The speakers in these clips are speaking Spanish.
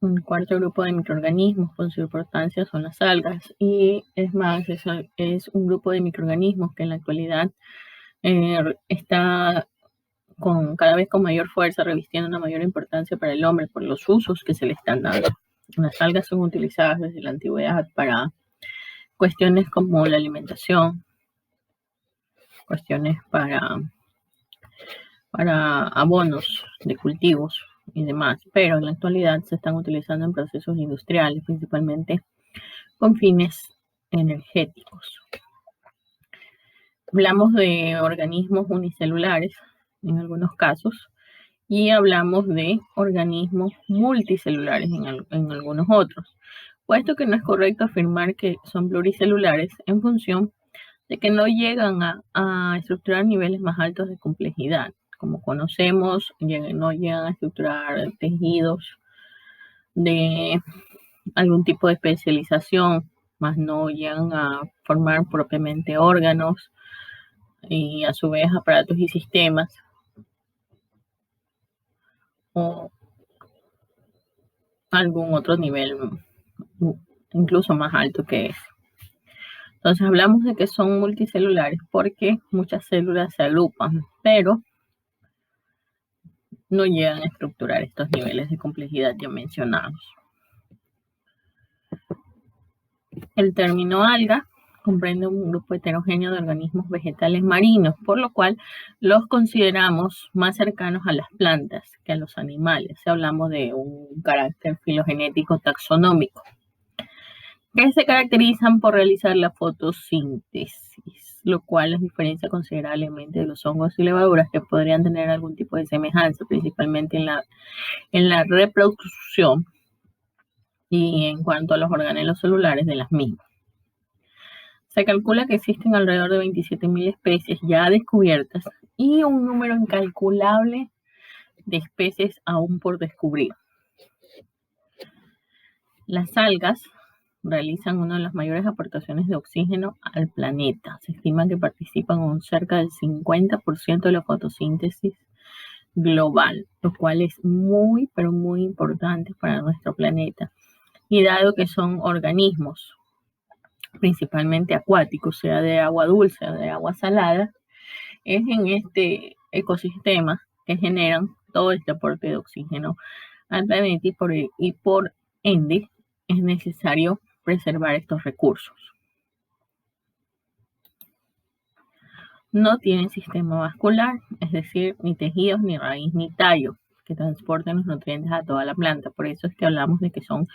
Un cuarto grupo de microorganismos con su importancia son las algas, y es más, es un grupo de microorganismos que en la actualidad está cada vez con mayor fuerza, revistiendo una mayor importancia para el hombre por los usos que se le están dando. Las algas son utilizadas desde la antigüedad para cuestiones como la alimentación, cuestiones para abonos de cultivos y demás, pero en la actualidad se están utilizando en procesos industriales, principalmente con fines energéticos. Hablamos de organismos unicelulares en algunos casos y hablamos de organismos multicelulares en algunos otros, puesto que no es correcto afirmar que son pluricelulares en función de que no llegan a estructurar niveles más altos de complejidad. Como conocemos, no llegan a estructurar tejidos de algún tipo de especialización, más no llegan a formar propiamente órganos y a su vez aparatos y sistemas, o algún otro nivel incluso más alto que ese. Entonces hablamos de que son multicelulares porque muchas células se agrupan, pero no llegan a estructurar estos niveles de complejidad ya mencionados. El término alga comprende un grupo heterogéneo de organismos vegetales marinos, por lo cual los consideramos más cercanos a las plantas que a los animales. Hablamos de un carácter filogenético taxonómico, que se caracterizan por realizar la fotosíntesis, lo cual los diferencia considerablemente de los hongos y levaduras, que podrían tener algún tipo de semejanza, principalmente en la reproducción y en cuanto a los organelos celulares de las mismas. Se calcula que existen alrededor de 27.000 especies ya descubiertas y un número incalculable de especies aún por descubrir. Las algas realizan una de las mayores aportaciones de oxígeno al planeta. Se estima que participan con cerca del 50% de la fotosíntesis global, lo cual es muy, pero muy importante para nuestro planeta. Y dado que son organismos principalmente acuáticos, sea de agua dulce o de agua salada, es en este ecosistema que generan todo este aporte de oxígeno al planeta, y por ende es necesario preservar estos recursos. No tienen sistema vascular, es decir, ni tejidos, ni raíz, ni tallo, que transporten los nutrientes a toda la planta. Por eso es que hablamos de que son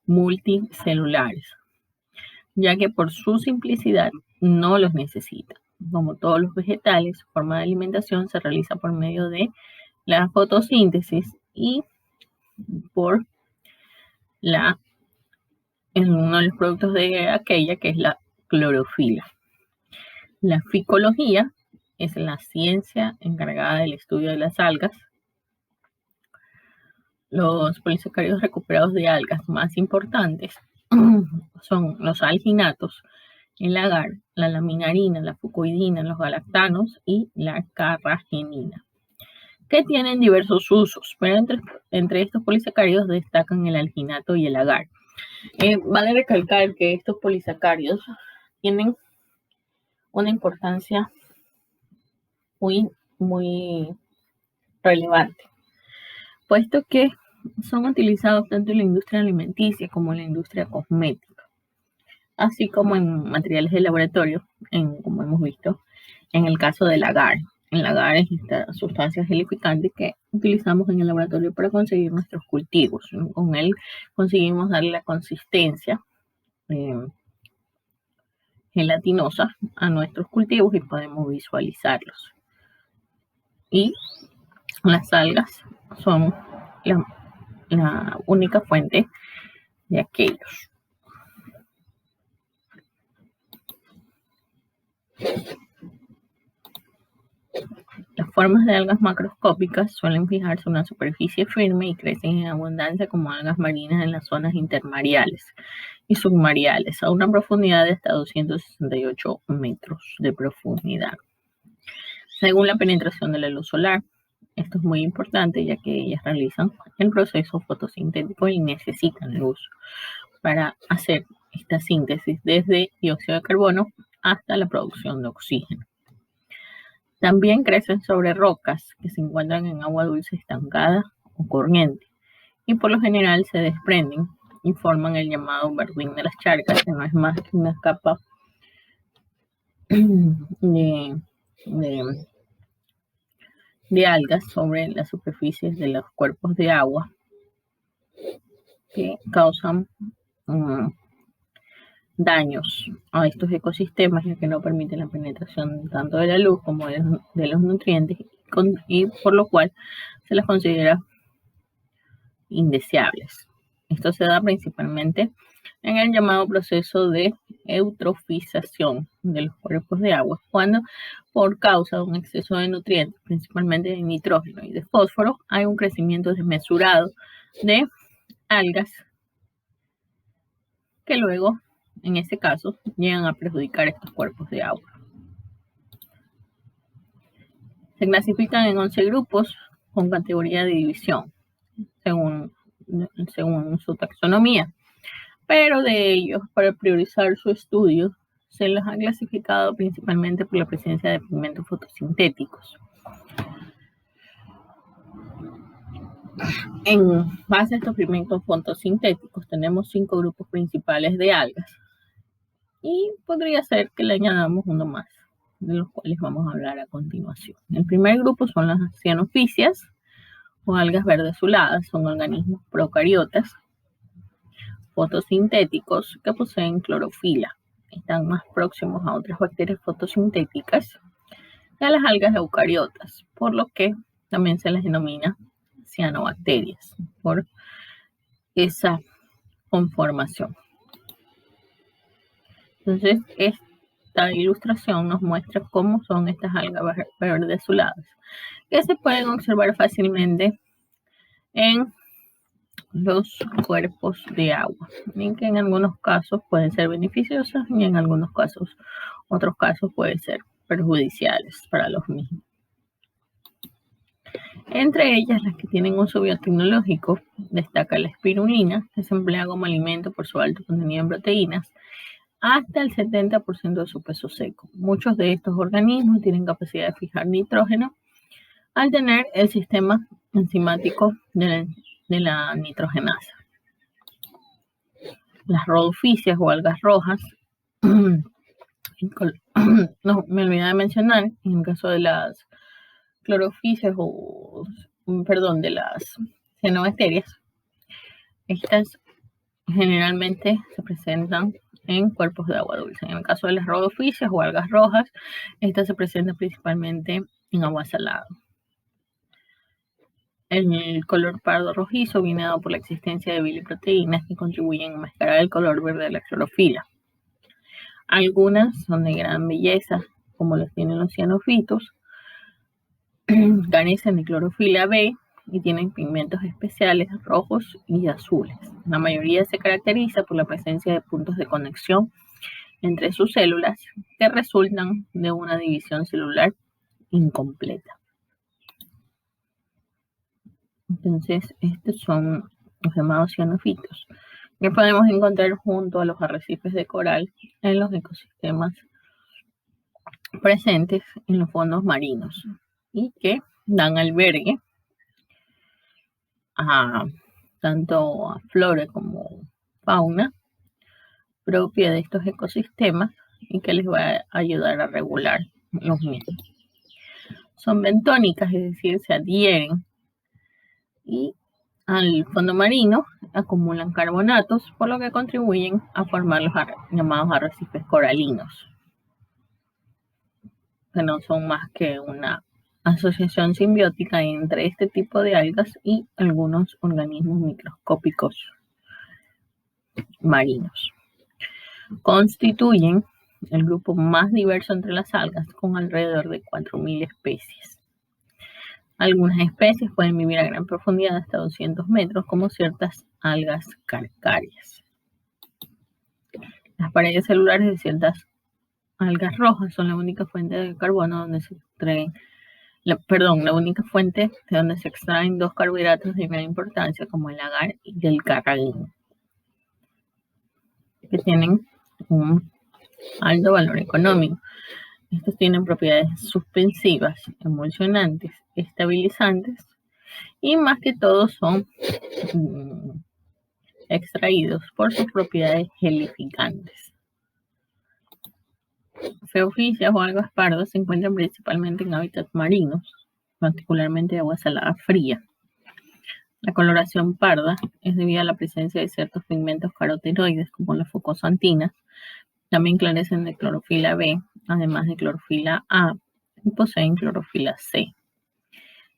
multicelulares, ya que por su simplicidad no los necesitan. Como todos los vegetales, su forma de alimentación se realiza por medio de la fotosíntesis y por uno de los productos de aquella, que es la clorofila. La ficología es la ciencia encargada del estudio de las algas. Los polisacáridos recuperados de algas más importantes son los alginatos, el agar, la laminarina, la fucoidina, los galactanos y la carragenina, que tienen diversos usos, pero entre estos polisacáridos destacan el alginato y el agar. Vale recalcar que estos polisacáridos tienen una importancia muy, muy relevante, puesto que son utilizados tanto en la industria alimenticia como en la industria cosmética, así como en materiales de laboratorio, como hemos visto en el caso del agar. El agar es esta sustancia gelificante que utilizamos en el laboratorio para conseguir nuestros cultivos. Con él conseguimos darle la consistencia gelatinosa a nuestros cultivos y podemos visualizarlos. Y las algas son la única fuente de aquellos. Las formas de algas macroscópicas suelen fijarse en una superficie firme y crecen en abundancia como algas marinas en las zonas intermareales y submareales, a una profundidad de hasta 268 metros de profundidad. Según la penetración de la luz solar, Esto es muy importante ya que ellas realizan el proceso fotosintético y necesitan luz para hacer esta síntesis desde dióxido de carbono hasta la producción de oxígeno. También crecen sobre rocas que se encuentran en agua dulce estancada o corriente y por lo general se desprenden y forman el llamado verdín de las charcas, que no es más que una capa de, de, de algas sobre las superficies de los cuerpos de agua que causan daños a estos ecosistemas, ya que no permiten la penetración tanto de la luz como de los nutrientes y por lo cual se las considera indeseables. Esto se da principalmente en el llamado proceso de eutrofización de los cuerpos de agua, cuando por causa de un exceso de nutrientes, principalmente de nitrógeno y de fósforo, hay un crecimiento desmesurado de algas que luego, en este caso, llegan a perjudicar estos cuerpos de agua. Se clasifican en 11 grupos con categoría de división, según su taxonomía. Pero de ellos, para priorizar su estudio, se los ha clasificado principalmente por la presencia de pigmentos fotosintéticos. En base a estos pigmentos fotosintéticos, tenemos 5 grupos principales de algas. Y podría ser que le añadamos uno más, de los cuales vamos a hablar a continuación. El primer grupo son las cianofisias, o algas verde azuladas. Son organismos procariotas fotosintéticos que poseen clorofila. Están más próximos a otras bacterias fotosintéticas que a las algas eucariotas, por lo que también se les denomina cianobacterias, por esa conformación. Entonces, esta ilustración nos muestra cómo son estas algas verde azuladas, que se pueden observar fácilmente en los cuerpos de agua, y que en algunos casos pueden ser beneficiosas y en algunos casos, otros casos pueden ser perjudiciales para los mismos. Entre ellas, las que tienen uso biotecnológico, destaca la espirulina, que se emplea como alimento por su alto contenido en proteínas, hasta el 70% de su peso seco. Muchos de estos organismos tienen capacidad de fijar nitrógeno al tener el sistema enzimático de la nitrogenasa. Las rodofisias o algas rojas, no, me olvidé de mencionar, en el caso de las clorofisias de las cianobacterias, estas generalmente se presentan en cuerpos de agua dulce. En el caso de las rodofisias o algas rojas, estas se presentan principalmente en agua salada. El color pardo rojizo viene dado por la existencia de biliproteínas que contribuyen a enmascarar el color verde de la clorofila. Algunas son de gran belleza, como los tienen los cianofitos, carecen de clorofila B y tienen pigmentos especiales rojos y azules. La mayoría se caracteriza por la presencia de puntos de conexión entre sus células que resultan de una división celular incompleta. Entonces, estos son los llamados cianofitos, que podemos encontrar junto a los arrecifes de coral en los ecosistemas presentes en los marinos y que dan albergue tanto a flora como fauna propia de estos ecosistemas y que les va a ayudar a regular los mismos. Son bentónicas, es decir, se adhieren y al fondo marino acumulan carbonatos, por lo que contribuyen a formar los llamados arrecifes coralinos, que no son más que una asociación simbiótica entre este tipo de algas y algunos organismos microscópicos marinos. Constituyen el grupo más diverso entre las algas, con alrededor de 4.000 especies. Algunas especies pueden vivir a gran profundidad, hasta 200 metros, como ciertas algas calcáreas. Las paredes celulares de ciertas algas rojas son la única fuente de carbono donde se extraen la única fuente de donde se extraen dos carbohidratos de gran importancia, como el agar y el carrageen, que tienen un alto valor económico. Estos tienen propiedades suspensivas, emulsionantes, estabilizantes y más que todo son extraídos por sus propiedades gelificantes. Feofillas o algas pardas se encuentran principalmente en hábitats marinos, particularmente de agua salada fría. La coloración parda es debido a la presencia de ciertos pigmentos carotenoides como la fucosantina. También carecen de clorofila B, además de clorofila A, y poseen clorofila C.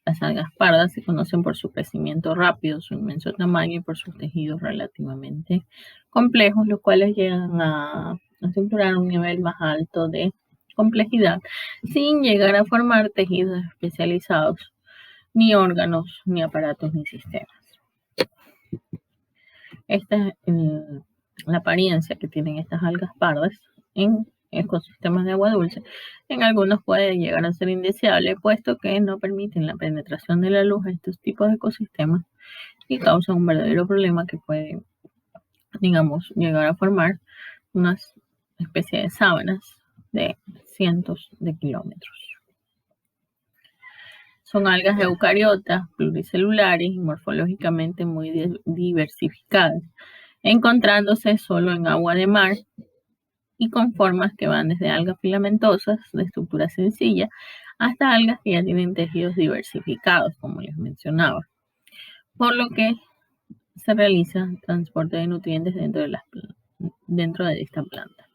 Las algas pardas se conocen por su crecimiento rápido, su inmenso tamaño y por sus tejidos relativamente complejos, los cuales llegan a asegurar un nivel más alto de complejidad sin llegar a formar tejidos especializados, ni órganos, ni aparatos, ni sistemas. Esta es la apariencia que tienen estas algas pardas en ecosistemas de agua dulce. En algunos puede llegar a ser indeseable, puesto que no permiten la penetración de la luz a estos tipos de ecosistemas y causan un verdadero problema que puede, digamos, llegar a formar una especie de sábanas de cientos de kilómetros. Son algas eucariotas, pluricelulares y morfológicamente muy diversificadas, encontrándose solo en agua de mar y con formas que van desde algas filamentosas de estructura sencilla hasta algas que ya tienen tejidos diversificados, como les mencionaba, por lo que se realiza transporte de nutrientes dentro de esta planta.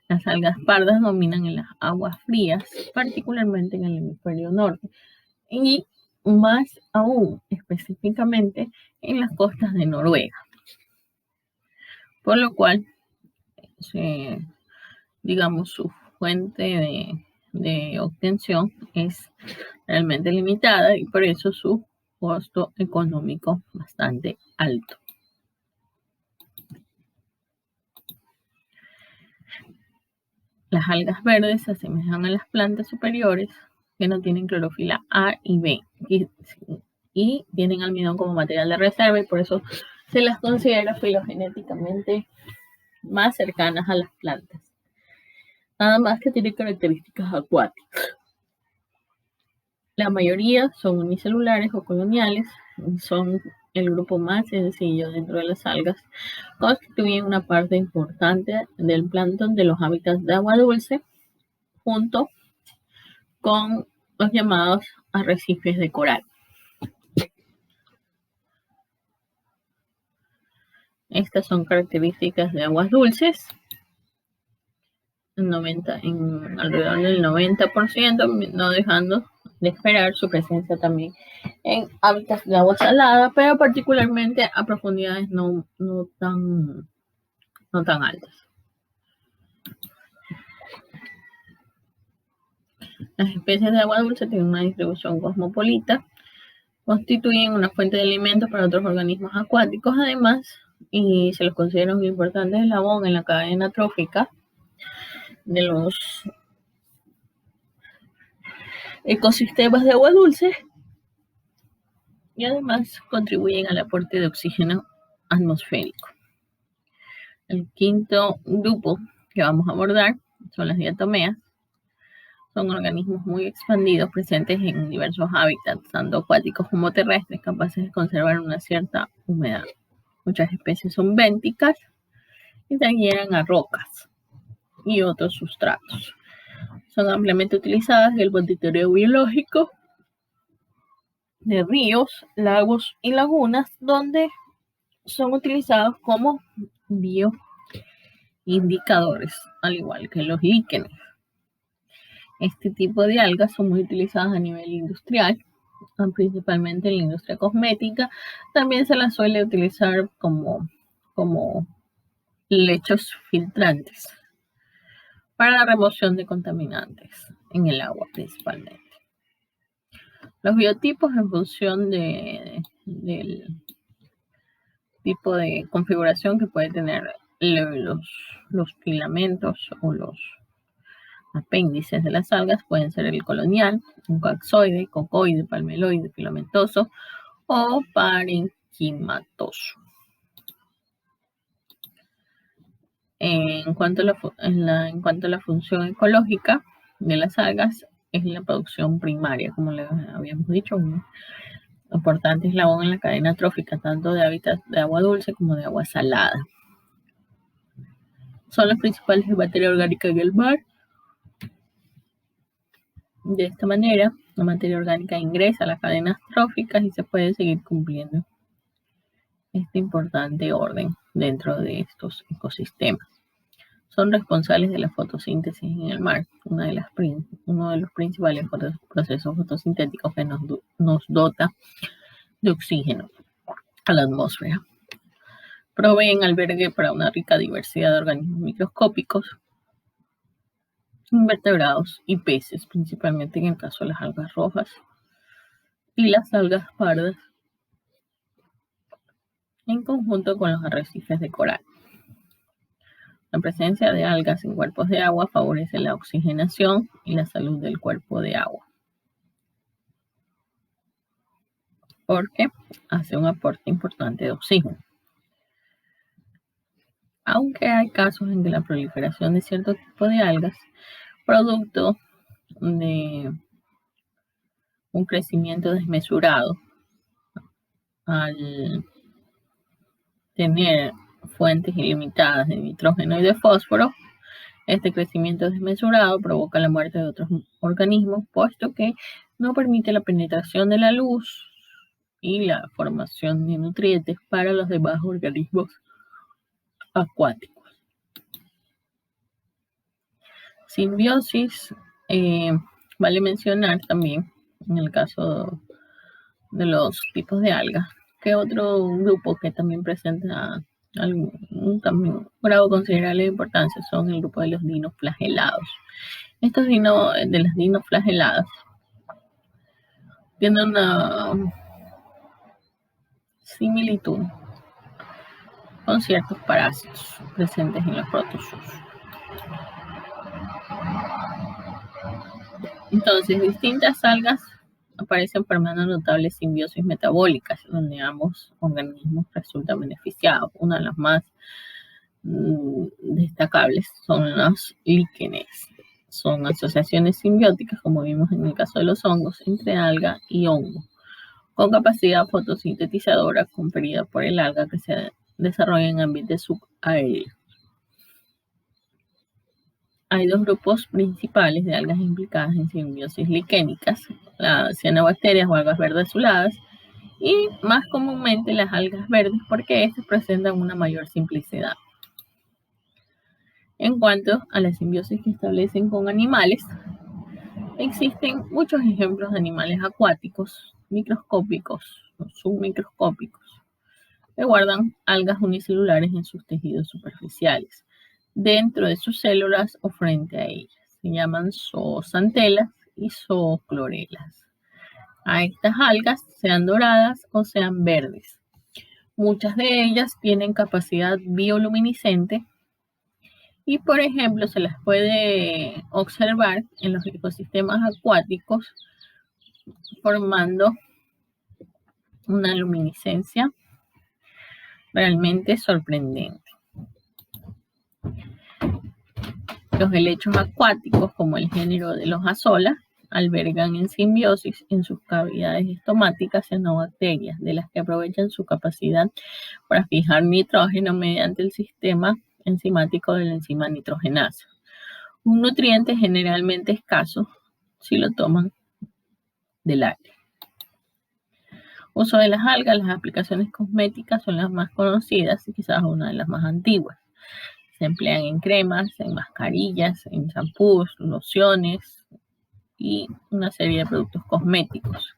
Las algas pardas dominan en las aguas frías, particularmente en el hemisferio norte, y más aún específicamente en las costas de Noruega, por lo cual digamos, su fuente de obtención es realmente limitada y por eso su costo económico bastante alto. Las algas verdes se asemejan a las plantas superiores que no tienen clorofila A y B y tienen almidón como material de reserva y por eso se las considera filogenéticamente más cercanas a las plantas. Nada más que tienen características acuáticas. La mayoría son unicelulares o coloniales, son el grupo más sencillo dentro de las algas, constituyen una parte importante del plancton de los hábitats de agua dulce, junto con los llamados arrecifes de coral. Estas son características de aguas dulces. Alrededor del 90%, no dejando de esperar su presencia también en hábitats de agua salada, pero particularmente a profundidades no tan altas. Las especies de agua dulce tienen una distribución cosmopolita, constituyen una fuente de alimentos para otros organismos acuáticos, además, y se los considera un importante eslabón en la cadena trófica de los ecosistemas de agua dulce y además contribuyen al aporte de oxígeno atmosférico. El quinto grupo que vamos a abordar son las diatomeas. Son organismos muy expandidos presentes en diversos hábitats, tanto acuáticos como terrestres, capaces de conservar una cierta humedad. Muchas especies son bénticas y se adhieren a rocas y otros sustratos. Son ampliamente utilizadas en el monitoreo biológico de ríos, lagos y lagunas, donde son utilizados como bioindicadores, al igual que los líquenes. Este tipo de algas son muy utilizadas a nivel industrial, principalmente en la industria cosmética. También se las suele utilizar como lechos filtrantes para la remoción de contaminantes en el agua principalmente. Los biotipos en función del tipo de configuración que puede tener los filamentos o los apéndices de las algas pueden ser el colonial, un coaxoide, cocoide, palmeloide, filamentoso o parenquimatoso. En cuanto a la función ecológica de las algas, es la producción primaria, como les habíamos dicho, un importante eslabón en la cadena trófica, tanto de hábitats de agua dulce como de agua salada. Son las principales de materia orgánica en el mar. De esta manera, la materia orgánica ingresa a las cadenas tróficas y se puede seguir cumpliendo este importante orden dentro de estos ecosistemas. Son responsables de la fotosíntesis en el mar, uno de los principales procesos fotosintéticos que nos dota de oxígeno a la atmósfera. Proveen albergue para una rica diversidad de organismos microscópicos, invertebrados y peces, principalmente en el caso de las algas rojas y las algas pardas, en conjunto con los arrecifes de coral. La presencia de algas en cuerpos de agua favorece la oxigenación y la salud del cuerpo de agua, porque hace un aporte importante de oxígeno. Aunque hay casos en que la proliferación de cierto tipo de algas, producto de un crecimiento desmesurado, al tener fuentes ilimitadas de nitrógeno y de fósforo, este crecimiento desmesurado provoca la muerte de otros organismos, puesto que no permite la penetración de la luz y la formación de nutrientes para los demás organismos acuáticos. Simbiosis, vale mencionar también, en el caso de los tipos de algas, que otro grupo que también presenta un grado considerable de importancia son el grupo de los dinoflagelados. Estos de las dinoflageladas tienen una similitud con ciertos parásitos presentes en los protozoos. Entonces, distintas algas aparecen formando notables simbiosis metabólicas, donde ambos organismos resultan beneficiados. Una de las más destacables son los líquenes. Son asociaciones simbióticas, como vimos en el caso de los hongos, entre alga y hongo, con capacidad fotosintetizadora conferida por el alga que se desarrolla en ambientes subaéreos. Hay dos grupos principales de algas implicadas en simbiosis liquénicas, las cianobacterias o algas verdes azuladas, y más comúnmente las algas verdes, porque estas presentan una mayor simplicidad. En cuanto a la simbiosis que establecen con animales, existen muchos ejemplos de animales acuáticos, microscópicos o submicroscópicos, que guardan algas unicelulares en sus tejidos superficiales, dentro de sus células o frente a ellas. Se llaman zooxantelas y zooclorelas. A estas algas, sean doradas o sean verdes. Muchas de ellas tienen capacidad bioluminiscente y, por ejemplo, se las puede observar en los ecosistemas acuáticos formando una luminiscencia realmente sorprendente. Los helechos acuáticos, como el género de los azolas, albergan en simbiosis en sus cavidades estomáticas cianobacterias, de las que aprovechan su capacidad para fijar nitrógeno mediante el sistema enzimático de la enzima nitrogenasa, un nutriente generalmente escaso si lo toman del aire. Uso de las algas, las aplicaciones cosméticas son las más conocidas y quizás una de las más antiguas. Se emplean en cremas, en mascarillas, en champús, lociones y una serie de productos cosméticos.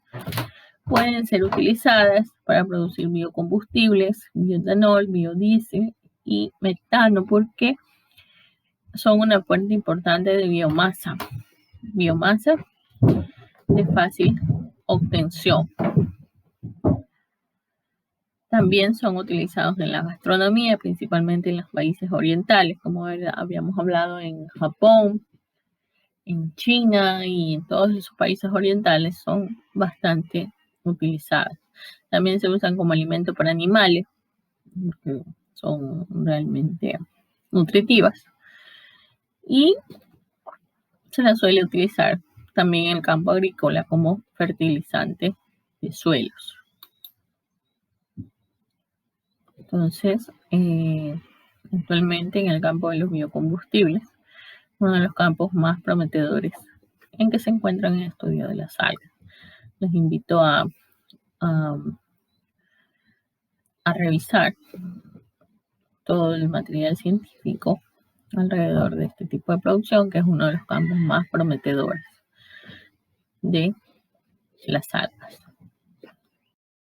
Pueden ser utilizadas para producir biocombustibles, bioetanol, biodiesel y metano, porque son una fuente importante de biomasa de fácil obtención. También son utilizados en la gastronomía, principalmente en los países orientales, como habíamos hablado en Japón, en China y en todos esos países orientales son bastante utilizadas. También se usan como alimento para animales, porque son realmente nutritivas. Y se las suele utilizar también en el campo agrícola como fertilizante de suelos. Entonces, actualmente en el campo de los biocombustibles, uno de los campos más prometedores en que se encuentran en el estudio de las algas. Les invito a, a revisar todo el material científico alrededor de este tipo de producción, que es uno de los campos más prometedores de las algas.